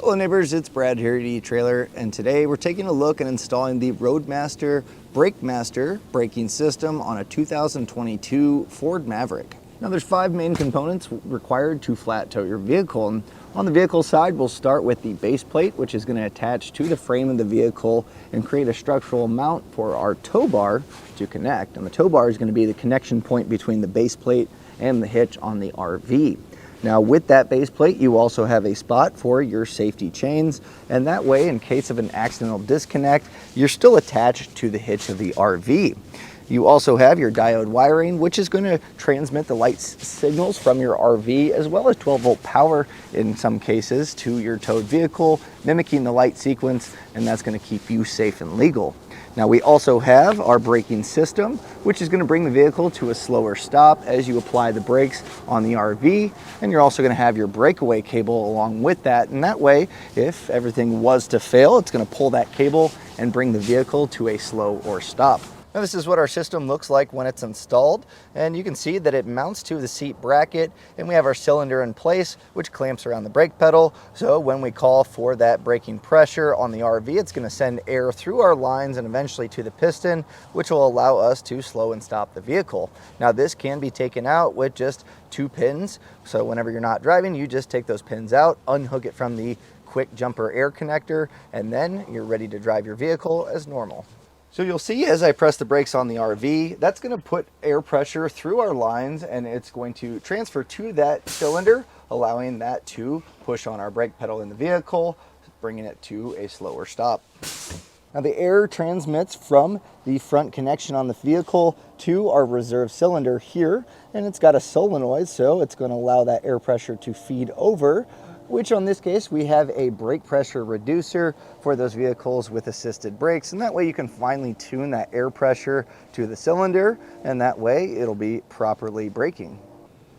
Hello neighbors, it's Brad here at eTrailer, and today we're taking a look at installing the Roadmaster BrakeMaster braking system on a 2022 Ford Maverick. Now there's 5 main components required to flat tow your vehicle. And on the vehicle side, we'll start with the base plate, which is going to attach to the frame of the vehicle and create a structural mount for our tow bar to connect. And the tow bar is going to be the connection point between the base plate and the hitch on the RV. Now with that base plate, you also have a spot for your safety chains, and that way, in case of an accidental disconnect, you're still attached to the hitch of the RV. You also have your diode wiring, which is going to transmit the light signals from your RV, as well as 12-volt power in some cases to your towed vehicle, mimicking the light sequence, and that's going to keep you safe and legal. Now we also have our braking system, which is going to bring the vehicle to a slower stop as you apply the brakes on the RV, and you're also going to have your breakaway cable along with that, and that way, if everything was to fail, it's going to pull that cable and bring the vehicle to a slow or stop. Now this is what our system looks like when it's installed, and you can see that it mounts to the seat bracket, and we have our cylinder in place which clamps around the brake pedal, so when we call for that braking pressure on the RV, it's going to send air through our lines and eventually to the piston, which will allow us to slow and stop the vehicle. Now this can be taken out with just 2 pins, so whenever you're not driving, you just take those pins out, unhook it from the quick jumper air connector, and then you're ready to drive your vehicle as normal. So you'll see as I press the brakes on the RV, that's going to put air pressure through our lines, and it's going to transfer to that cylinder, allowing that to push on our brake pedal in the vehicle, bringing it to a slower stop. Now the air transmits from the front connection on the vehicle to our reserve cylinder here, and it's got a solenoid, so it's going to allow that air pressure to feed over, which on this case we have a brake pressure reducer for those vehicles with assisted brakes, and that way you can finely tune that air pressure to the cylinder, and that way it'll be properly braking.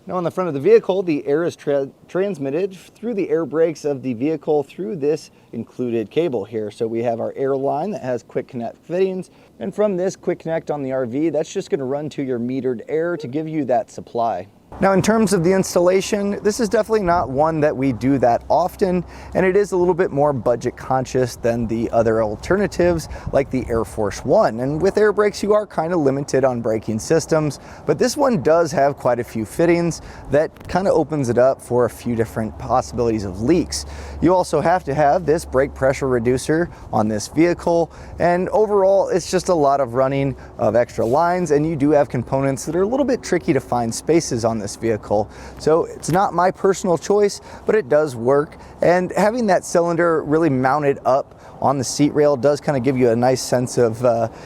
Now on the front of the vehicle, the air is transmitted through the air brakes of the vehicle through this included cable here. So we have our air line that has quick connect fittings, and from this quick connect on the RV, that's just going to run to your metered air to give you that supply. Now in terms of the installation, this is definitely not one that we do that often, and it is a little bit more budget conscious than the other alternatives like the Air Force One. And with air brakes, you are kind of limited on braking systems, but this one does have quite a few fittings that kind of opens it up for a few different possibilities of leaks. You also have to have this brake pressure reducer on this vehicle, and overall it's just a lot of running of extra lines, and you do have components that are a little bit tricky to find spaces on this vehicle. So it's not my personal choice, but it does work, and having that cylinder really mounted up on the seat rail does kind of give you a nice sense of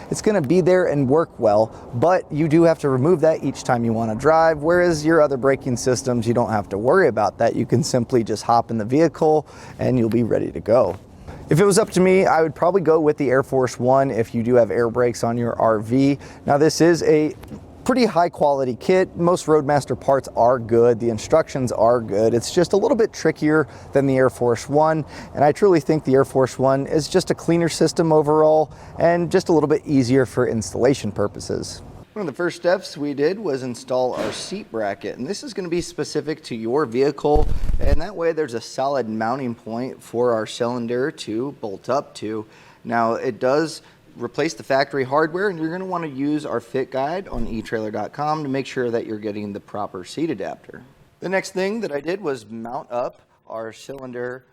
it's going to be there and work well, but you do have to remove that each time you want to drive, whereas your other braking systems, you don't have to worry about that. You can simply just hop in the vehicle and you'll be ready to go. If it was up to me, I would probably go with the Air Force One if you do have air brakes on your RV. Now this is a pretty high quality kit. Most Roadmaster parts are good. The instructions are good. It's just a little bit trickier than the Air Force One, and I truly think the Air Force One is just a cleaner system overall and just a little bit easier for installation purposes. One of the first steps we did was install our seat bracket, and this is going to be specific to your vehicle, and that way there's a solid mounting point for our cylinder to bolt up to. Now it does replace the factory hardware, and you're going to want to use our fit guide on etrailer.com to make sure that you're getting the proper seat adapter. The next thing that I did was mount up our cylinder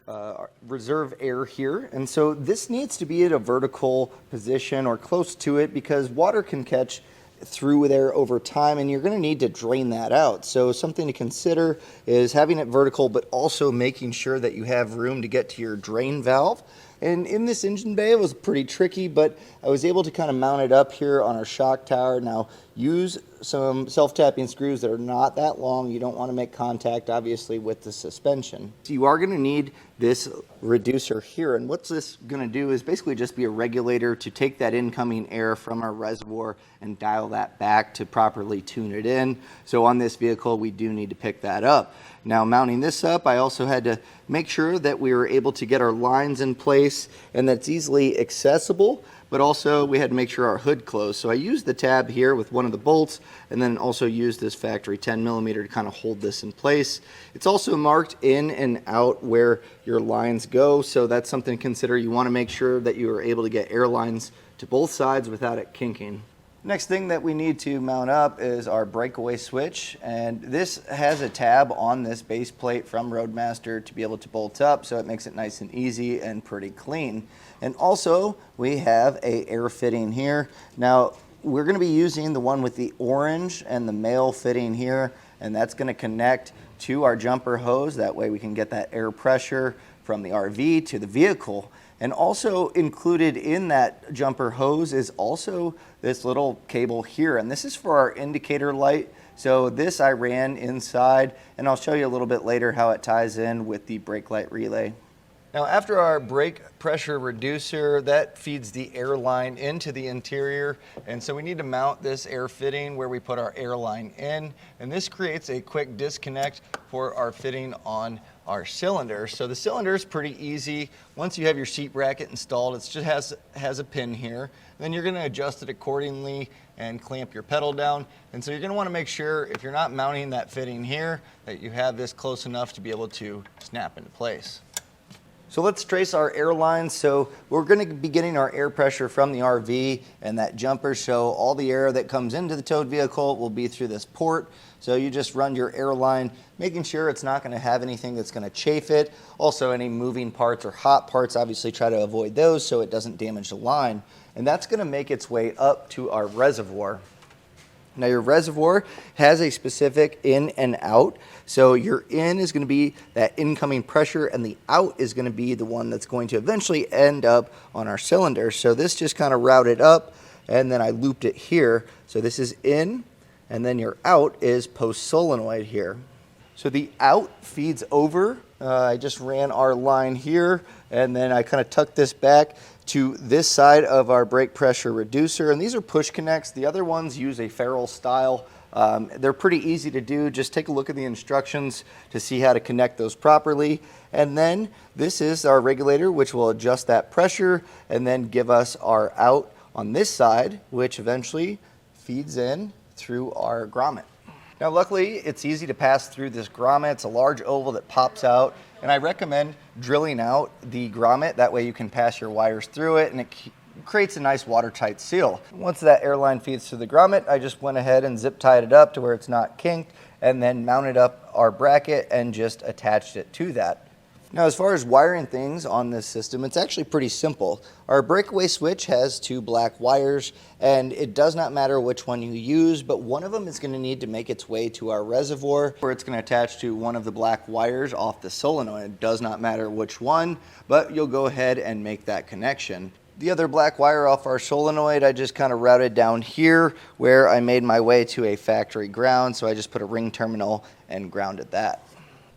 reserve air here, and so this needs to be at a vertical position or close to it because water can catch through there over time, and you're going to need to drain that out. So something to consider is having it vertical, but also making sure that you have room to get to your drain valve. And in this engine bay, it was pretty tricky, but I was able to kind of mount it up here on our shock tower. Now, use some self-tapping screws that are not that long. You don't want to make contact, obviously, with the suspension. So you are going to need this reducer here, and what's this going to do is basically just be a regulator to take that incoming air from our reservoir and dial that back to properly tune it in. So on this vehicle, we do need to pick that up. Now mounting this up, I also had to make sure that we were able to get our lines in place and that's easily accessible, but also we had to make sure our hood closed. So I used the tab here with one of the bolts and then also used this factory 10mm to kind of hold this in place. It's also marked in and out where your lines go, so that's something to consider. You want to make sure that you are able to get air lines to both sides without it kinking. Next thing that we need to mount up is our breakaway switch, and this has a tab on this base plate from Roadmaster to be able to bolt up, so it makes it nice and easy and pretty clean. And also we have a air fitting here. Now we're going to be using the one with the orange and the male fitting here, and that's going to connect to our jumper hose. That way we can get that air pressure from the RV to the vehicle. And also included in that jumper hose is also this little cable here, and this is for our indicator light. So this I ran inside, and I'll show you a little bit later how it ties in with the brake light relay. Now after our brake pressure reducer, that feeds the air line into the interior, and so we need to mount this air fitting where we put our air line in, and this creates a quick disconnect for our fitting on our cylinder. So the cylinder is pretty easy. Once you have your seat bracket installed, it just has a pin here. Then you're going to adjust it accordingly and clamp your pedal down. And so you're going to want to make sure, if you're not mounting that fitting here, that you have this close enough to be able to snap into place. So let's trace our air lines. So we're going to be getting our air pressure from the RV and that jumper, so all the air that comes into the towed vehicle will be through this port. So you just run your air line, making sure it's not going to have anything that's going to chafe it. Also any moving parts or hot parts, obviously try to avoid those so it doesn't damage the line. And that's going to make its way up to our reservoir. Now your reservoir has a specific in and out. So your in is going to be that incoming pressure, and the out is going to be the one that's going to eventually end up on our cylinder. So this just kind of routed up, and then I looped it here. So this is in, and then your out is post solenoid here. So the out feeds over. I just ran our line here, and then I kind of tucked this back to this side of our brake pressure reducer, and these are push connects. The other ones use a ferrule style. They're pretty easy to do. Just take a look at the instructions to see how to connect those properly. And then this is our regulator, which will adjust that pressure and then give us our out on this side, which eventually feeds in through our grommet. Now luckily it's easy to pass through this grommet. It's a large oval that pops out, and I recommend drilling out the grommet. That way you can pass your wires through it, and it creates a nice watertight seal. Once that air line feeds through the grommet, I just went ahead and zip tied it up to where it's not kinked, and then mounted up our bracket and just attached it to that. Now as far as wiring things on this system, it's actually pretty simple. Our breakaway switch has 2 black wires, and it does not matter which one you use, but one of them is going to need to make its way to our reservoir, where it's going to attach to one of the black wires off the solenoid. It does not matter which one, but you'll go ahead and make that connection. The other black wire off our solenoid, I just kind of routed down here where I made my way to a factory ground, so I just put a ring terminal and grounded that.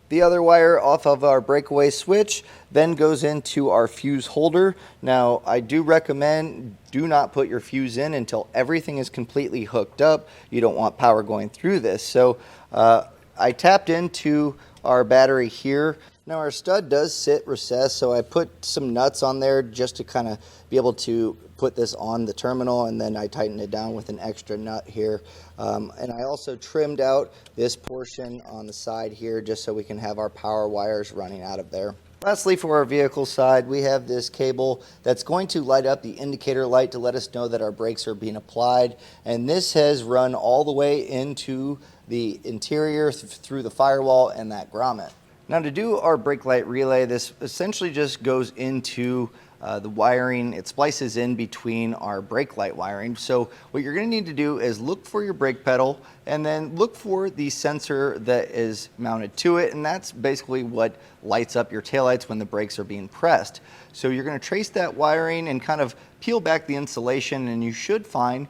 The other wire off of our breakaway switch then goes into our fuse holder. Now, I do recommend do not put your fuse in until everything is completely hooked up. You don't want power going through this. So I tapped into our battery here. Now our stud does sit recessed, so I put some nuts on there just to kind of be able to put this on the terminal, and then I tightened it down with an extra nut here. And I also trimmed out this portion on the side here just so we can have our power wires running out of there. Lastly, for our vehicle side, we have this cable that's going to light up the indicator light to let us know that our brakes are being applied. And this has run all the way into the interior through the firewall and that grommet. Now to do our brake light relay, this essentially just goes into the wiring. It splices in between our brake light wiring. So what you're going to need to do is look for your brake pedal and then look for the sensor that is mounted to it, and that's basically what lights up your taillights when the brakes are being pressed. So you're going to trace that wiring and kind of peel back the insulation, and you should find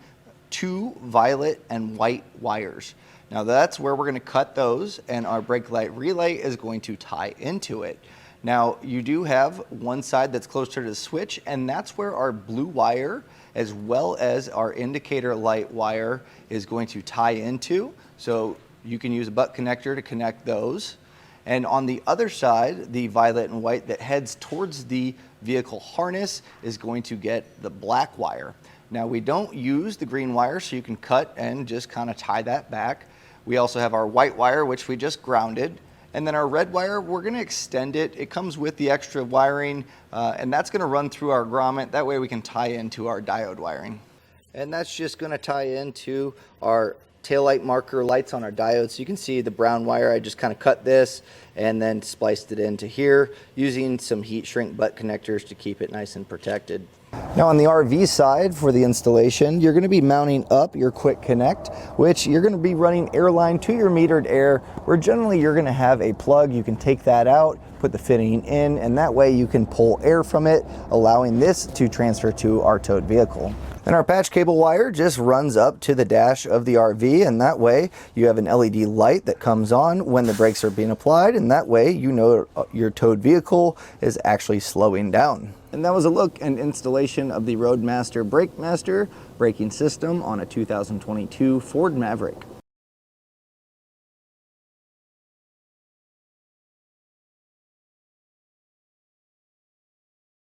2 violet and white wires. Now that's where we're going to cut those, and our brake light relay is going to tie into it. Now you do have one side that's closer to the switch, and that's where our blue wire as well as our indicator light wire is going to tie into. So you can use a butt connector to connect those. And on the other side, the violet and white that heads towards the vehicle harness is going to get the black wire. Now we don't use the green wire, so you can cut and just kind of tie that back. We also have our white wire, which we just grounded. And then our red wire, we're gonna extend it. It comes with the extra wiring, and that's gonna run through our grommet. That way we can tie into our diode wiring. And that's just gonna tie into our taillight marker lights on our diode. So you can see the brown wire, I just kind of cut this and then spliced it into here using some heat shrink butt connectors to keep it nice and protected. Now on the RV side for the installation, you're going to be mounting up your quick connect, which you're going to be running air line to your metered air, where generally you're going to have a plug. You can take that out, put the fitting in, and that way you can pull air from it, allowing this to transfer to our towed vehicle. Then our patch cable wire just runs up to the dash of the RV, and that way you have an LED light that comes on when the brakes are being applied, and that way you know your towed vehicle is actually slowing down. And that was a look and installation of the Roadmaster BrakeMaster braking system on a 2022 Ford Maverick.